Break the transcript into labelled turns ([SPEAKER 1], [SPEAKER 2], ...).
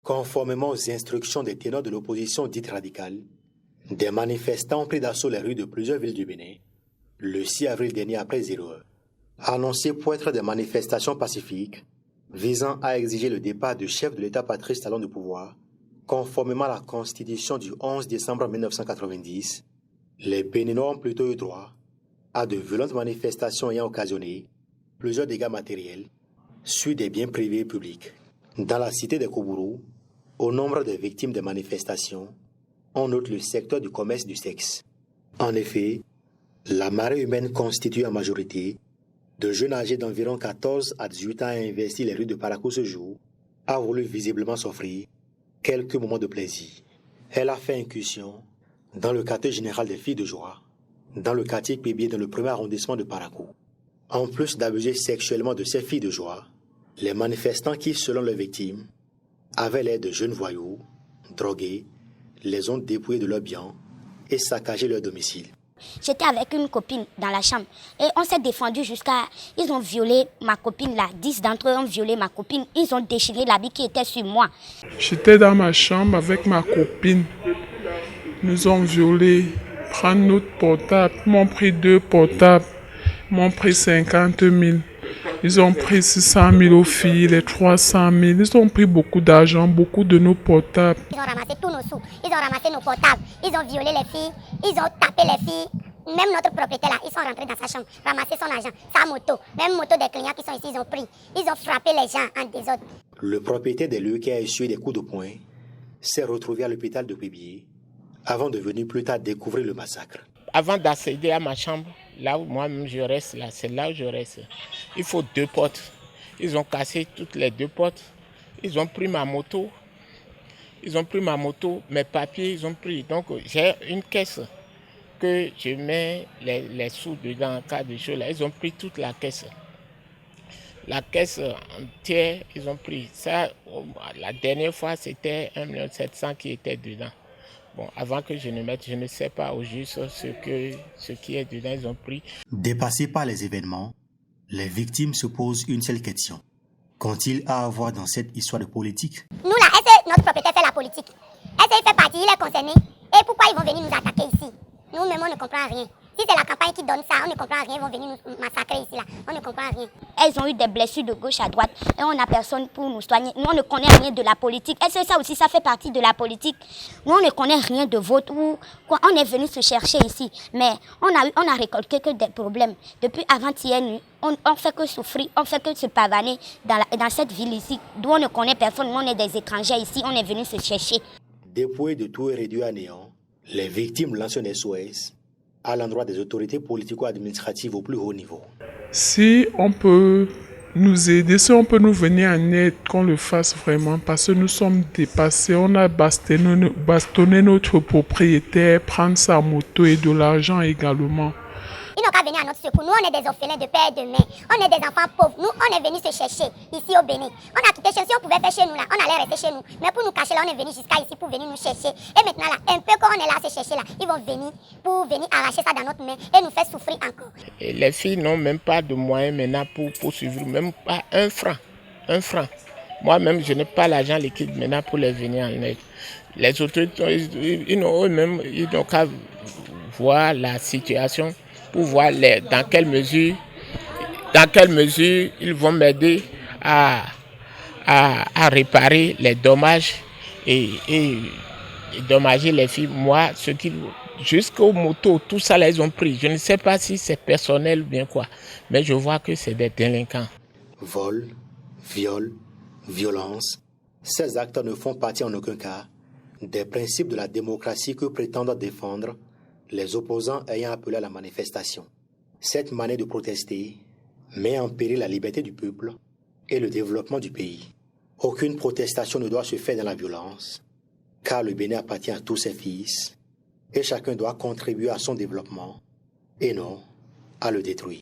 [SPEAKER 1] Conformément aux instructions des ténors de l'opposition dite radicale, des manifestants ont pris d'assaut les rues de plusieurs villes du Bénin le 6 avril dernier après 0 heure, annoncées pour être des manifestations pacifiques visant à exiger le départ du chef de l'État Patrice Talon du pouvoir. Conformément à la Constitution du 11 décembre 1990, les Béninois ont plutôt eu droit à de violentes manifestations ayant occasionné plusieurs dégâts matériels sur des biens privés et publics. Dans la cité des Koubourou, au nombre des victimes des manifestations, on note le secteur du commerce du sexe. En effet, la marée humaine constituée en majorité de jeunes âgés d'environ 14 à 18 ans a investi les rues de Parakou ce jour, a voulu visiblement s'offrir quelques moments de plaisir. Elle a fait incursion dans le quartier général des Filles de Joie, dans le quartier Pébier dans le premier arrondissement de Parakou. En plus d'abuser sexuellement de ces filles de joie, les manifestants qui, selon les victimes, avaient l'air de jeunes voyous, drogués, les ont dépouillés de leurs biens et saccagé leur domicile.
[SPEAKER 2] J'étais avec une copine dans la chambre et on s'est défendu jusqu'à... Ils ont violé ma copine là, 10 d'entre eux ont violé ma copine. Ils ont déchiré l'habit qui était sur moi.
[SPEAKER 3] J'étais dans ma chambre avec ma copine. Ils nous ont violé, prendre notre portable. Ils m'ont pris 2 portables. Ils m'ont pris 50 000. Ils ont pris 600 000 aux filles, les 300 000. Ils ont pris beaucoup d'argent, beaucoup de nos portables.
[SPEAKER 4] Ils ont ramassé tous nos sous, ils ont ramassé nos portables, ils ont violé les filles, ils ont tapé les filles. Même notre propriétaire là, ils sont rentrés dans sa chambre, ramassé son argent, sa moto, même moto des clients qui sont ici, ils ont pris. Ils ont frappé les gens en désordre.
[SPEAKER 1] Le propriétaire des lieux qui a essuyé des coups de poing s'est retrouvé à l'hôpital de Pébier avant de venir plus tard découvrir le massacre.
[SPEAKER 5] Avant d'accéder à ma chambre, là où moi-même je reste, là, c'est là où je reste. Il faut 2 portes. Ils ont cassé toutes les 2 portes. Ils ont pris ma moto. Mes papiers, ils ont pris. Donc j'ai une caisse que je mets les sous dedans en cas de choses. Là. Ils ont pris toute la caisse. La caisse entière, ils ont pris. Ça, la dernière fois, c'était 1 700 000 qui était dedans. Bon, avant que je ne mette, je ne sais pas au juste ce qui est dedans, ils ont pris.
[SPEAKER 1] Dépassés par les événements, les victimes se posent une seule question. Qu'ont-ils à avoir dans cette histoire de politique?
[SPEAKER 4] Nous là, est-ce que notre propriétaire fait la politique? Est-ce qu'il fait partie, il est concerné? Et pourquoi ils vont venir nous attaquer ici? Nous-mêmes, on ne comprend rien. Si c'est la campagne qui donne ça, on ne comprend rien, ils vont venir nous massacrer ici là. On ne comprend rien.
[SPEAKER 2] Elles ont eu des blessures de gauche à droite et on n'a personne pour nous soigner. Nous, on ne connaît rien de la politique. Est-ce que ça aussi, ça fait partie de la politique? Nous, on ne connaît rien de votre ou quoi. On est venu se chercher ici, mais on a récolté que des problèmes. Depuis avant-hier nuit, on fait que souffrir, on fait que se pavaner dans cette ville ici, d'où on ne connaît personne. Nous, on est des étrangers ici, on est venu se chercher.
[SPEAKER 1] Dépouillés de tout et réduits à néant, les victimes lancent un SOS à l'endroit des autorités politico-administratives au plus haut niveau.
[SPEAKER 3] Si on peut nous aider, si on peut nous venir en aide, qu'on le fasse vraiment, parce que nous sommes dépassés, on a bastonné notre propriétaire, prendre sa moto et de l'argent également.
[SPEAKER 4] Ils n'ont qu'à venir à notre secours. Nous, on est des orphelins de père et de mère. On est des enfants pauvres. Nous, on est venus se chercher ici au Bénin. On a quitté chez nous. Si on pouvait faire chez nous, là, on allait rester chez nous. Mais pour nous cacher, là, on est venu jusqu'à ici pour venir nous chercher. Et maintenant, là, un peu quand on est là à se chercher, là, ils vont venir pour venir arracher ça dans notre main et nous faire souffrir encore.
[SPEAKER 5] Et les filles n'ont même pas de moyens maintenant pour poursuivre, même pas 1 franc. 1 franc. Moi-même, je n'ai pas l'argent liquide maintenant pour les venir en aide. Les autorités, ils n'ont qu'à voir la situation pour voir dans quelle mesure ils vont m'aider à réparer les dommages et dommager les filles. Moi, jusqu'aux motos, tout ça là, ils ont pris. Je ne sais pas si c'est personnel ou bien quoi, mais je vois que c'est des délinquants.
[SPEAKER 1] Vol, viol, violence, ces actes ne font partie en aucun cas des principes de la démocratie que prétendent défendre les opposants ayant appelé à la manifestation. Cette manière de protester met en péril la liberté du peuple et le développement du pays. Aucune protestation ne doit se faire dans la violence, car le Bénin appartient à tous ses fils et chacun doit contribuer à son développement et non à le détruire.